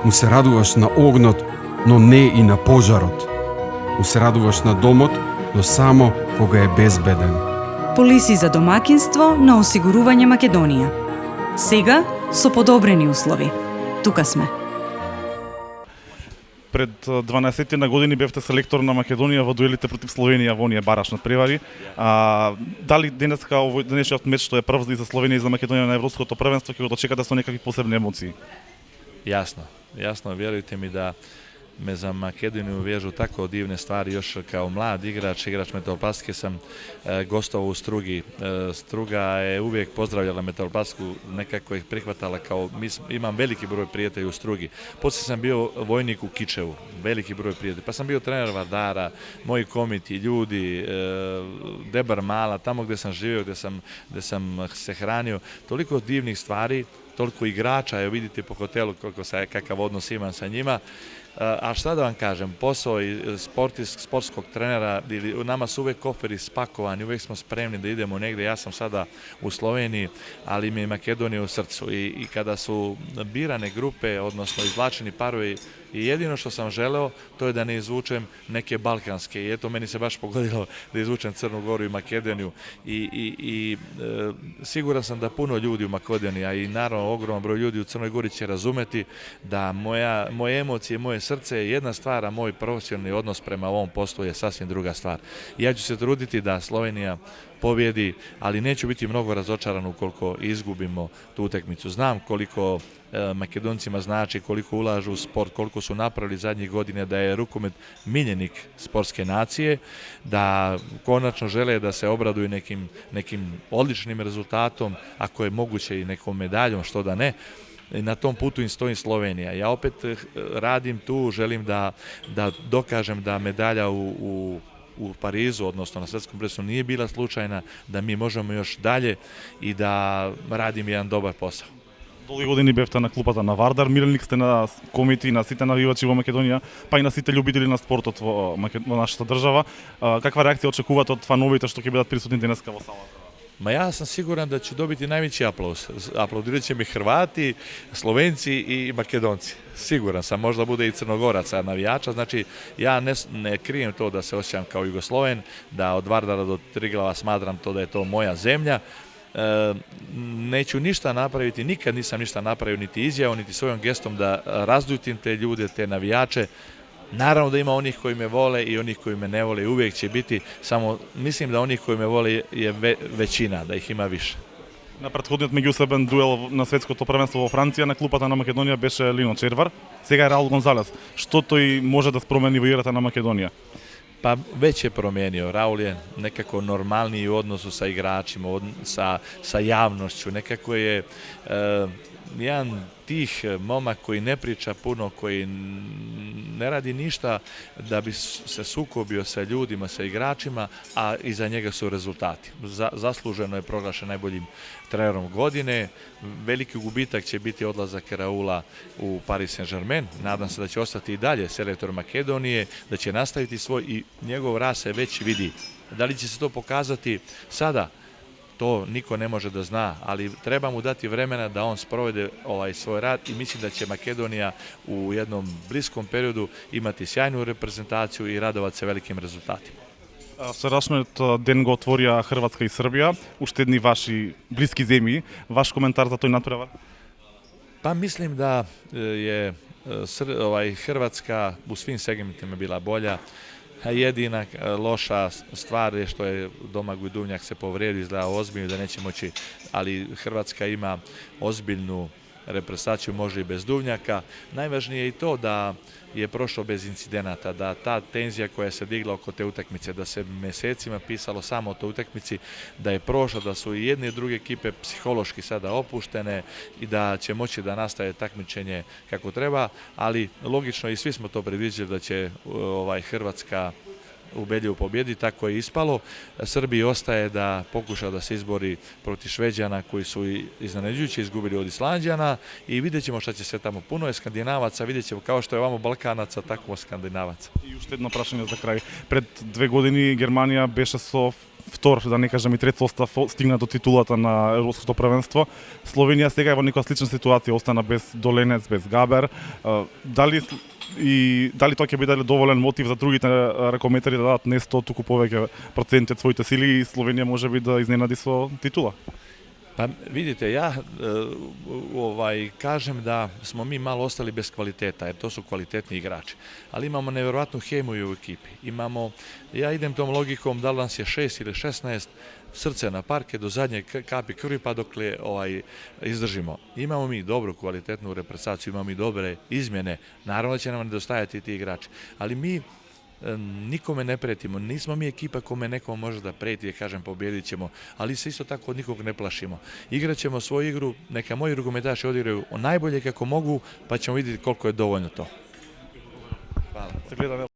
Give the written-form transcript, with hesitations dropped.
му се радуваш на огнот, но не и на пожарот. Му се радуваш на домот, но само кога е безбеден. Полиси за домакинство на осигурување Македонија. Сега со подобрени услови. Тука сме. Пред 12 на години бевте селектор на Македонија во дуелите против Словенија во оние бараш надпревари. Дали денеска овој денешниот меч што е прв и за Словенија и за Македонија на европското првенство ќе го дочекате со некакви посебни емоции? Jasno, vjerujte mi da me za Makedoniju vežu tako divne stvari. Još kao mlad igrač Metaloplastike sam gostovao u Strugi. Struga je uvijek pozdravljala Metaloplastiku, nekako ih prihvatala kao, imam veliki broj prijatelja u Strugi. Poslije sam bio vojnik u Kičevu, veliki broj prijatelja. Pa sam bio trener Vardara, moji komiti, ljudi, Debar Mala, tamo gdje sam živio, gdje sam se hranio. Toliko divnih stvari, toliko igrača, evo vidite po hotelu kakav odnos imam sa njima. A šta da vam kažem, posao sportskog trenera, nama su uvek koferi spakovani, uvek smo spremni da idemo negde. Ja sam sada u Sloveniji, ali mi je Makedonija u srcu. I kada su birane grupe, odnosno izvlačeni parovi, i jedino što sam želeo, to je da ne izvučem neke balkanske. I eto, meni se baš pogodilo da izvučem Crnu Goru i Makedoniju. I siguran sam da puno ljudi u Makedoniji, a i naravno ogroman broj ljudi u Crnoj Gori će razumeti da moje emocije, moje srce je jedna stvar, a moj profesionalni odnos prema ovom poslu je sasvim druga stvar. Ja ću se truditi da Slovenija pobjedi, ali neću biti mnogo razočaran ukoliko izgubimo tu utakmicu. Znam koliko Makedoncima znači, koliko ulažu u sport, koliko su napravili zadnjih godina, da je rukomet miljenik sportske nacije, da konačno žele da se obraduju nekim odličnim rezultatom, ako je moguće i nekom medaljom, što da ne. Na tom putu im stoji Slovenija. Ja opet radim tu, želim da dokažem da medalja u Parizu, odnosno na svetskom prvenstvu, nije bila slučajna, da mi možemo još dalje i da radim jedan dobar posao. Долги години бевте на клупата на Вардар, миреник сте на комити, на сите навивачи во Македонија, па и на сите љубители на спортот во нашата држава. Каква реакција очекувате од фановите што ќе бидат присутни денеска во салата? Ma ja sam siguran da ću dobiti najveći aplauz. Aplaudirat će mi Hrvati, Slovenci i Makedonci. Siguran sam, možda bude i Crnogoraca navijača. Znači, ja ne krijem to da se osjećam kao Jugosloven, da od Vardara do Triglava smatram to da je to moja zemlja. Neću ništa napraviti, nikad nisam ništa napravio, niti izjavom, niti svojom gestom da razljutim te ljude, te navijače. Naravno da ima onih koji me vole i onih koji me ne vole i uvijek će biti, samo mislim da onih koji me vole je većina, da ih ima više. На претходниот меѓусебен дуел на светското првенство во Франција на клупата на Македонија беше Лино Червар, сега е Раул Гонзалес. Што тој може да спромени во играта на Македонија? Pa već je promijenio. Raul je nekako normalniji u odnosu sa igračima, sa javnošću. Nekako je jedan tih momak koji ne priča puno, koji ne radi ništa da bi se sukobio sa ljudima, sa igračima, a iza njega su rezultati. Zasluženo je proglašen najboljim trenerom godine. Veliki gubitak će biti odlazak Raula u Paris Saint-Germain. Nadam se da će ostati i dalje selektor Makedonije, da će nastaviti svoj i njegov rast se već vidi. Da li će se to pokazati sada? To niko ne može da zna, ali treba mu dati vremena da on sprovede svoj rad i mislim da će Makedonija u jednom bliskom periodu imati sjajnu reprezentaciju i radovati se velikim rezultatima. Вчерашниот ден го отворија Хрватска и Србија, уште едни ваши блиски земји. Ваш коментар за тој надпревар? Pa mislim da je Hrvatska u svim segmentima bila bolja. Jedina loša stvar je što je Domagoj Duvnjak se povredio, izgleda ozbiljno da neće moći, ali Hrvatska ima ozbiljnu reprezentaciju, može i bez Duvnjaka. Najvažnije je i to da je prošlo bez incidenata, da ta tenzija koja se digla oko te utakmice, da se mesecima pisalo samo o toj utakmici, da je prošlo, da su i jedne i druge ekipe psihološki sada opuštene i da će moći da nastave takmičenje kako treba, ali logično i svi smo to predviđali da će Hrvatska ubedljivo pobjedi, tako je ispalo. Srbiji ostaje da pokuša da se izbori protiv Šveđana koji su iznenađujuće izgubili od Islanđana i vidjet ćemo šta će sve tamo. Puno je Skandinavaca, vidjet ćemo kao što je ovamo Balkanaca, tako Skandinavaca. И уште едно прашање за крај. Пред 2 години Германија беше со втор, да не кажем и трет состав стигна до титулата на Европското првенство. Словенија сега е во некоја слична ситуација, остана без Доленец, без Габер. Дали тоа ќе биде доволен мотив за другите ракометари да дадат не 100, туку повеќе проценти од своите сили и Словенија може би да изненади со титула? Pa vidite, ja kažem da smo mi malo ostali bez kvaliteta, jer to su kvalitetni igrači. Ali imamo nevjerovatnu hemiju u ekipi. Ja idem tom logikom da li nas je 6 ili 16, srce na parke do zadnje kapi krvi pa dokle izdržimo. Imamo mi dobru kvalitetnu reprezentaciju, imamo mi dobre izmjene. Naravno da će nam nedostajati ti igrači. Ali mi nikome ne pretimo, nismo mi ekipa kome nekom može da preti, kažem pobjedit ćemo, ali se isto tako od nikog ne plašimo. Igraćemo svoju igru, neka moji rukometaši odigraju najbolje kako mogu, pa ćemo vidjeti koliko je dovoljno to. Hvala.